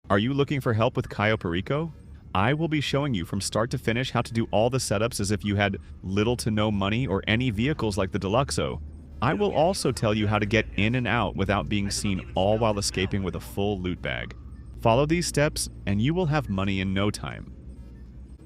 Are you looking for help with Cayo Perico? I will be showing you from start to finish how to do all the setups as if you had little to no money or any vehicles like the Deluxo. I will also tell you how to get in and out without being seen, all while escaping with a full loot bag. Follow these steps and you will have money in no time.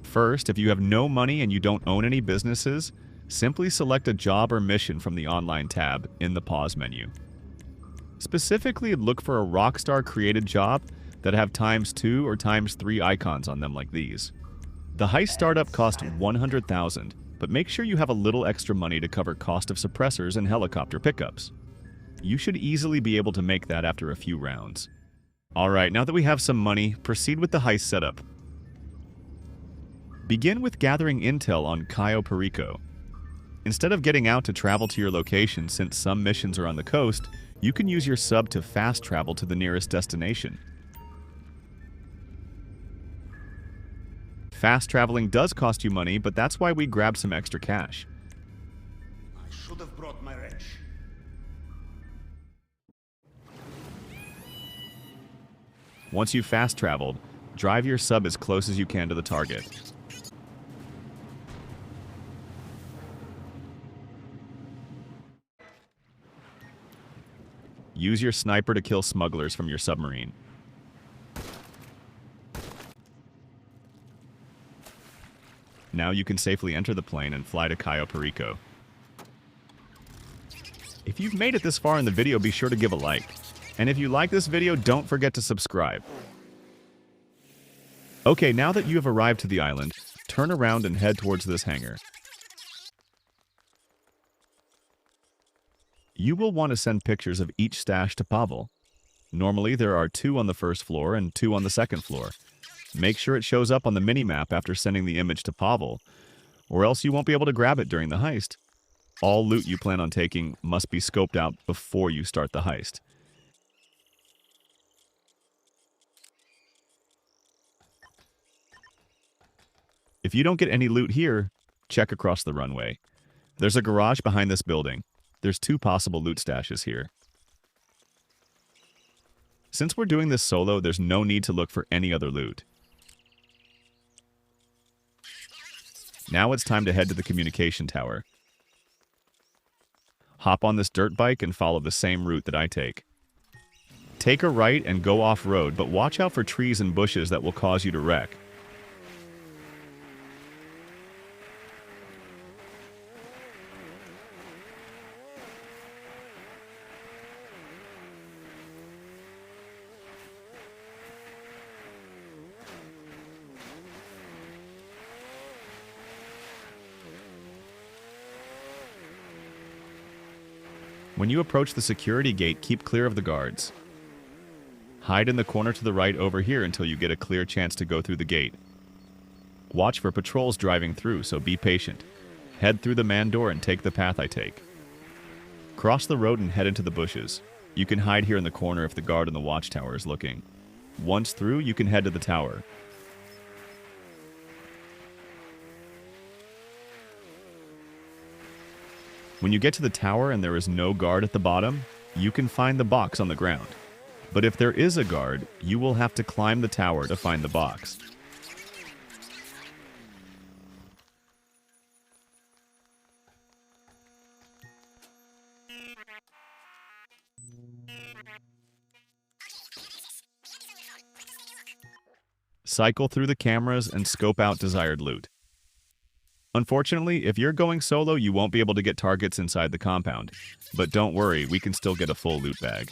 First, if you have no money and you don't own any businesses, simply select a job or mission from the online tab in the pause menu. Specifically, look for a Rockstar created job that have ×2 or ×3 icons on them like these. The Heist startup cost $100,000, but make sure you have a little extra money to cover cost of suppressors and helicopter pickups. You should easily be able to make that after a few rounds. Alright, now that we have some money, proceed with the Heist setup. Begin with gathering intel on Cayo Perico. Instead of getting out to travel to your location, since some missions are on the coast, you can use your sub to fast travel to the nearest destination. Fast traveling does cost you money, but that's why we grabbed some extra cash. I should have brought my wrench. Once you've fast traveled, drive your sub as close as you can to the target. Use your sniper to kill smugglers from your submarine. Now you can safely enter the plane and fly to Cayo Perico. If you've made it this far in the video, be sure to give a like. And if you like this video, don't forget to subscribe. Okay, now that you have arrived to the island, turn around and head towards this hangar. You will want to send pictures of each stash to Pavel. Normally, there are 2 on the first floor and 2 on the second floor. Make sure it shows up on the mini-map after sending the image to Pavel, or else you won't be able to grab it during the heist. All loot you plan on taking must be scoped out before you start the heist. If you don't get any loot here, check across the runway. There's a garage behind this building. There's 2 possible loot stashes here. Since we're doing this solo, there's no need to look for any other loot. Now it's time to head to the communication tower. Hop on this dirt bike and follow the same route that I take. Take a right and go off-road, but watch out for trees and bushes that will cause you to wreck. When you approach the security gate, keep clear of the guards. Hide in the corner to the right over here until you get a clear chance to go through the gate. Watch for patrols driving through, so be patient. Head through the man door and take the path I take. Cross the road and head into the bushes. You can hide here in the corner if the guard in the watchtower is looking. Once through, you can head to the tower. When you get to the tower and there is no guard at the bottom, you can find the box on the ground. But if there is a guard, you will have to climb the tower to find the box. Cycle through the cameras and scope out desired loot. Unfortunately, if you're going solo, you won't be able to get targets inside the compound. But don't worry, we can still get a full loot bag.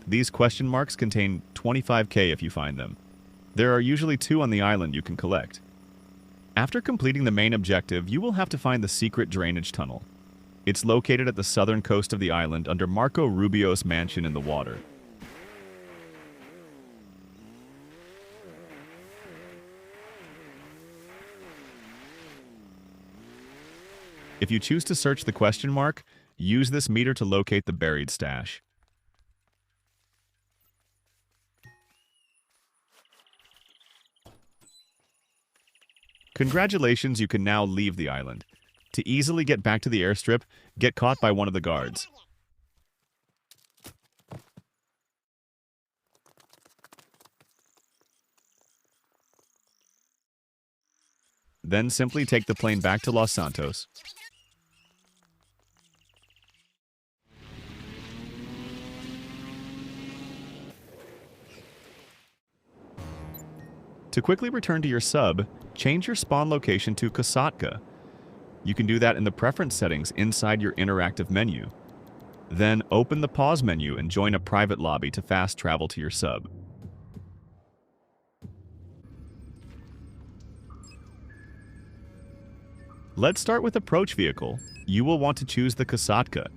These question marks contain 25k if you find them. There are usually 2 on the island you can collect. After completing the main objective, you will have to find the secret drainage tunnel. It's located at the southern coast of the island under Marco Rubio's mansion in the water. If you choose to search the question mark, use this meter to locate the buried stash. Congratulations, you can now leave the island. To easily get back to the airstrip, get caught by one of the guards. Then simply take the plane back to Los Santos. To quickly return to your sub, change your spawn location to Kosatka. You can do that in the preference settings inside your interactive menu. Then open the pause menu and join a private lobby to fast travel to your sub. Let's start with approach vehicle. You will want to choose the Kosatka.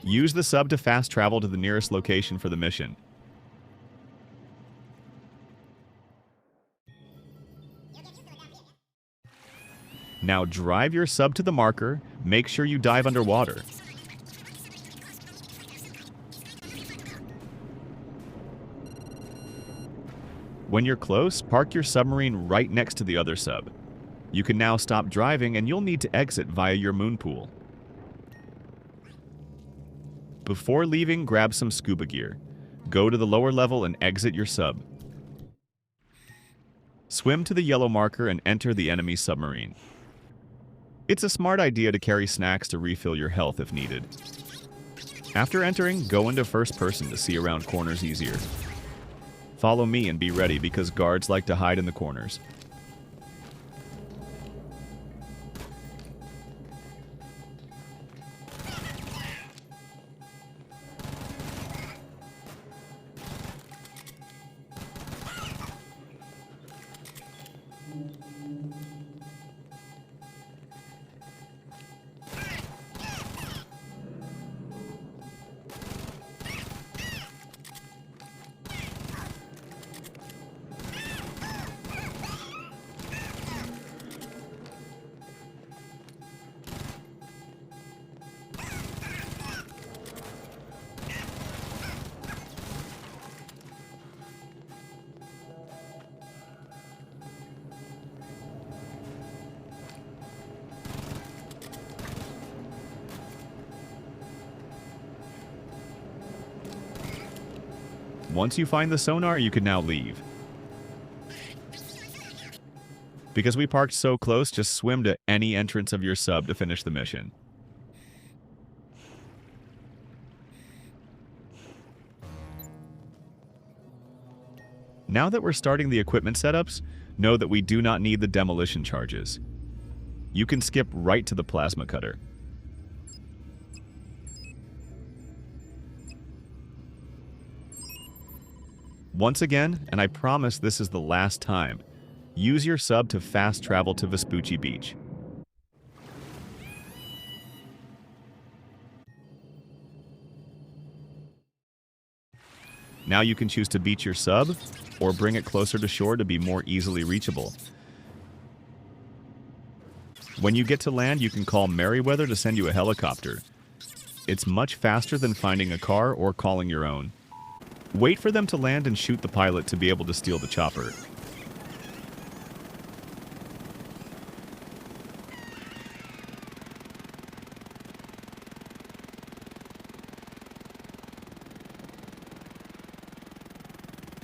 Use the sub to fast travel to the nearest location for the mission. Now drive your sub to the marker, make sure you dive underwater. When you're close, park your submarine right next to the other sub. You can now stop driving and you'll need to exit via your moon pool. Before leaving, grab some scuba gear. Go to the lower level and exit your sub. Swim to the yellow marker and enter the enemy submarine. It's a smart idea to carry snacks to refill your health if needed. After entering, go into first person to see around corners easier. Follow me and be ready because guards like to hide in the corners. Once you find the sonar, you can now leave. Because we parked so close, just swim to any entrance of your sub to finish the mission. Now that we're starting the equipment setups, know that we do not need the demolition charges. You can skip right to the plasma cutter. Once again, and I promise this is the last time, use your sub to fast travel to Vespucci Beach. Now you can choose to beach your sub, or bring it closer to shore to be more easily reachable. When you get to land, you can call Merryweather to send you a helicopter. It's much faster than finding a car or calling your own. Wait for them to land and shoot the pilot to be able to steal the chopper.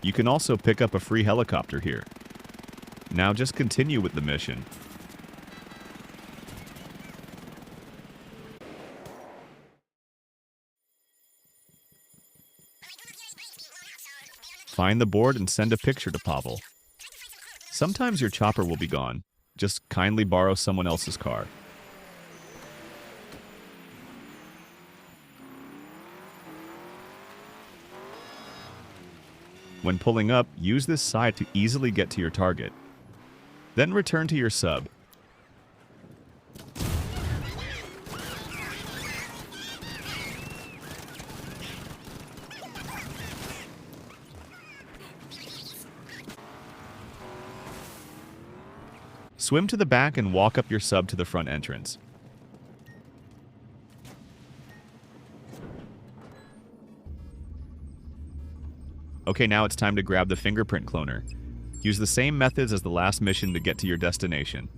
You can also pick up a free helicopter here. Now just continue with the mission. Find the board and send a picture to Pavel. Sometimes your chopper will be gone. Just kindly borrow someone else's car. When pulling up, use this side to easily get to your target. Then return to your sub. Swim to the back and walk up your sub to the front entrance. Okay, now it's time to grab the fingerprint cloner. Use the same methods as the last mission to get to your destination.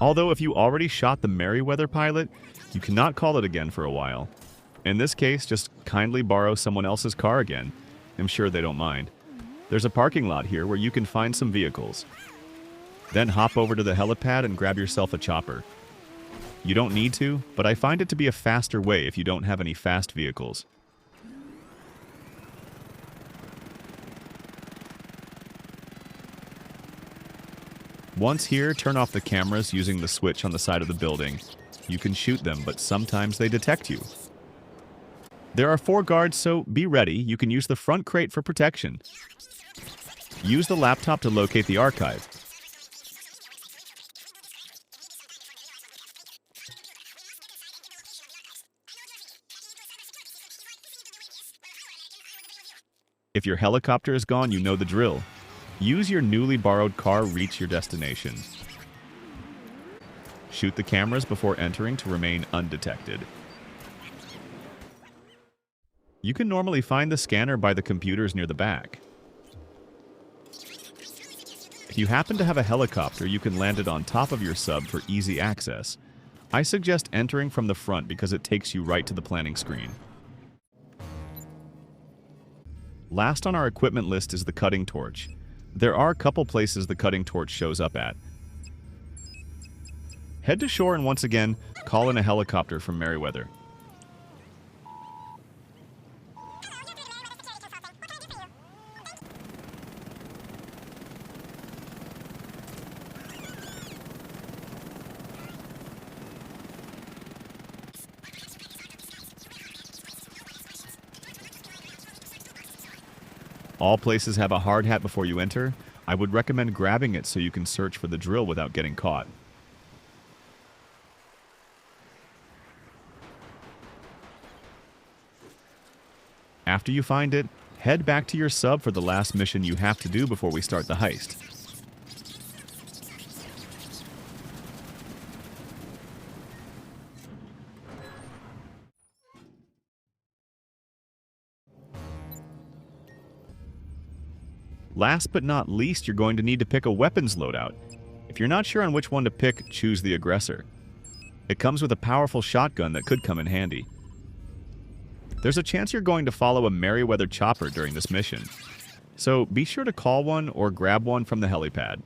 Although if you already shot the Merryweather pilot, you cannot call it again for a while. In this case, just kindly borrow someone else's car again. I'm sure they don't mind. There's a parking lot here where you can find some vehicles. Then hop over to the helipad and grab yourself a chopper. You don't need to, but I find it to be a faster way if you don't have any fast vehicles. Once here, turn off the cameras using the switch on the side of the building. You can shoot them, but sometimes they detect you. There are 4 guards, so be ready. You can use the front crate for protection. Use the laptop to locate the archive. If your helicopter is gone, you know the drill. Use your newly borrowed car to reach your destination. Shoot the cameras before entering to remain undetected. You can normally find the scanner by the computers near the back. If you happen to have a helicopter, you can land it on top of your sub for easy access. I suggest entering from the front because it takes you right to the planning screen. Last on our equipment list is the cutting torch. There are a couple places the cutting torch shows up at. Head to shore and once again, call in a helicopter from Merryweather. All places have a hard hat before you enter. I would recommend grabbing it so you can search for the drill without getting caught. After you find it, head back to your sub for the last mission you have to do before we start the heist. Last but not least, you're going to need to pick a weapons loadout. If you're not sure on which one to pick, choose the aggressor. It comes with a powerful shotgun that could come in handy. There's a chance you're going to follow a Merryweather chopper during this mission, so be sure to call one or grab one from the helipad.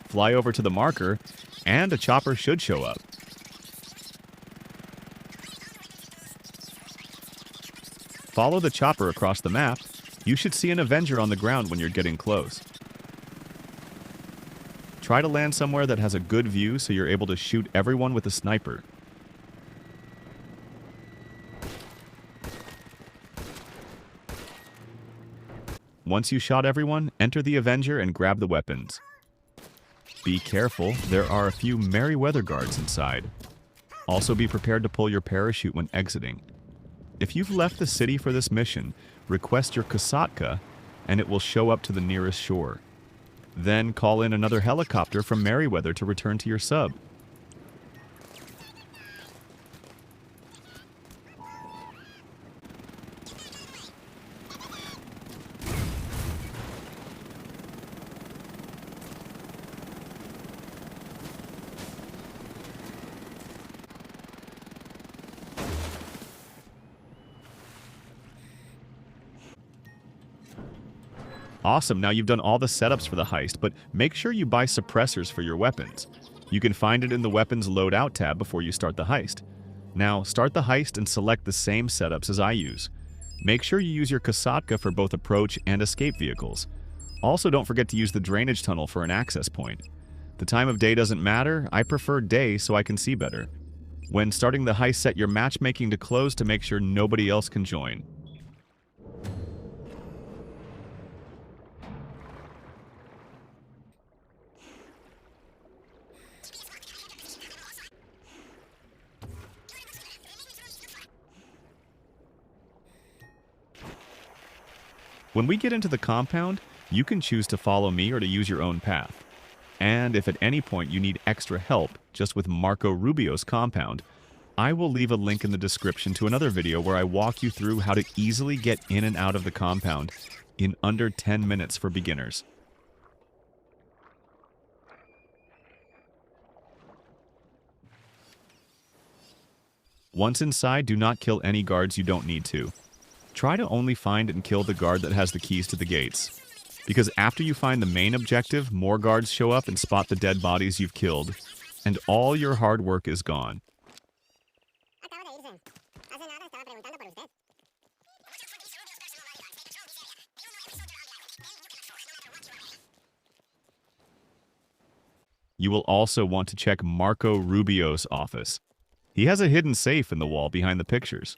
Fly over to the marker, and a chopper should show up. Follow the chopper across the map. You should see an Avenger on the ground when you're getting close. Try to land somewhere that has a good view so you're able to shoot everyone with a sniper. Once you shot everyone, enter the Avenger and grab the weapons. Be careful, there are a few Merryweather guards inside. Also be prepared to pull your parachute when exiting. If you've left the city for this mission, request your Kasatka and it will show up to the nearest shore. Then call in another helicopter from Merryweather to return to your sub. Awesome, now you've done all the setups for the heist, but make sure you buy suppressors for your weapons. You can find it in the Weapons Loadout tab before you start the heist. Now, start the heist and select the same setups as I use. Make sure you use your Kasatka for both approach and escape vehicles. Also, don't forget to use the drainage tunnel for an access point. The time of day doesn't matter, I prefer day so I can see better. When starting the heist, set your matchmaking to close to make sure nobody else can join. When we get into the compound, you can choose to follow me or to use your own path. And if at any point you need extra help just with Marco Rubio's compound, I will leave a link in the description to another video where I walk you through how to easily get in and out of the compound in under 10 minutes for beginners. Once inside, do not kill any guards you don't need to. Try to only find and kill the guard that has the keys to the gates. Because after you find the main objective, more guards show up and spot the dead bodies you've killed, and all your hard work is gone. You will also want to check Marco Rubio's office. He has a hidden safe in the wall behind the pictures.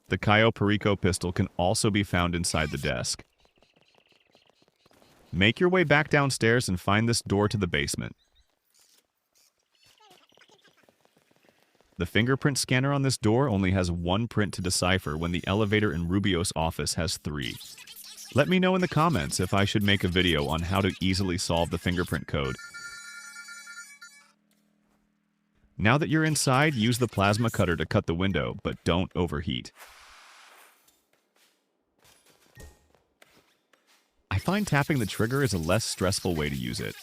The Cayo Perico pistol can also be found inside the desk. Make your way back downstairs and find this door to the basement. The fingerprint scanner on this door only has one print to decipher when the elevator in Rubio's office has 3. Let me know in the comments if I should make a video on how to easily solve the fingerprint code. Now that you're inside, use the plasma cutter to cut the window, but don't overheat. I find tapping the trigger is a less stressful way to use it.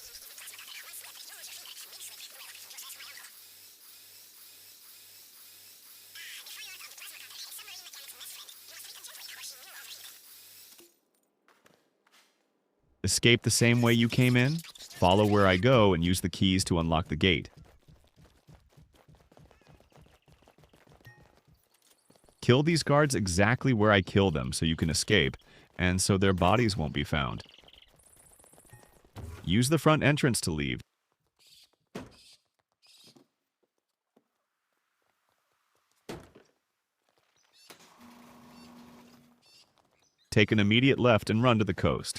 Escape the same way you came in, follow where I go, and use the keys to unlock the gate. Kill these guards exactly where I kill them so you can escape, and so their bodies won't be found. Use the front entrance to leave. Take an immediate left and run to the coast.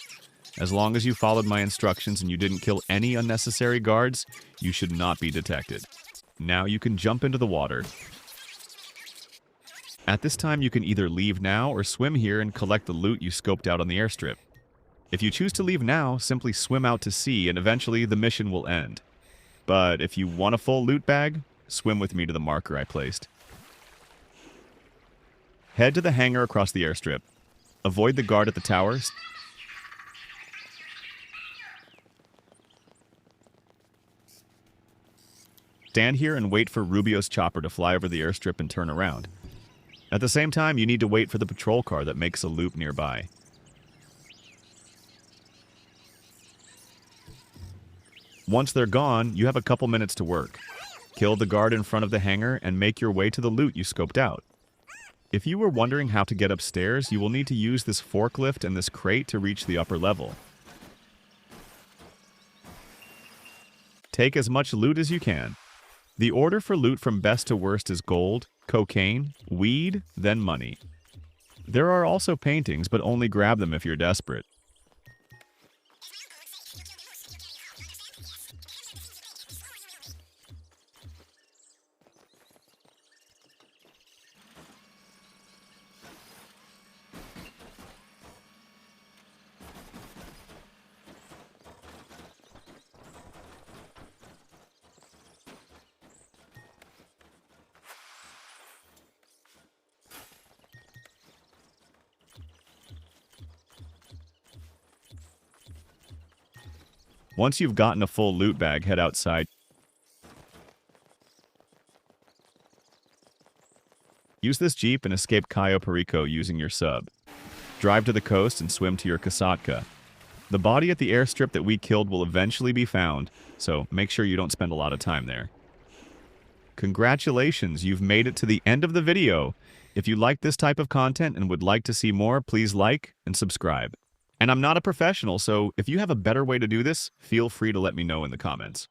As long as you followed my instructions and you didn't kill any unnecessary guards, you should not be detected. Now you can jump into the water. At this time, you can either leave now or swim here and collect the loot you scoped out on the airstrip. If you choose to leave now, simply swim out to sea and eventually the mission will end. But if you want a full loot bag, swim with me to the marker I placed. Head to the hangar across the airstrip. Avoid the guard at the towers. Stand here and wait for Rubio's chopper to fly over the airstrip and turn around. At the same time, you need to wait for the patrol car that makes a loop nearby. Once they're gone, you have a couple minutes to work. Kill the guard in front of the hangar and make your way to the loot you scoped out. If you were wondering how to get upstairs, you will need to use this forklift and this crate to reach the upper level. Take as much loot as you can. The order for loot from best to worst is gold, cocaine, weed, then money. There are also paintings, but only grab them if you're desperate. Once you've gotten a full loot bag, head outside. Use this jeep and escape Cayo Perico using your sub. Drive to the coast and swim to your Kasatka. The body at the airstrip that we killed will eventually be found, so make sure you don't spend a lot of time there. Congratulations, you've made it to the end of the video. If you like this type of content and would like to see more, please like and subscribe. And I'm not a professional, so if you have a better way to do this, feel free to let me know in the comments.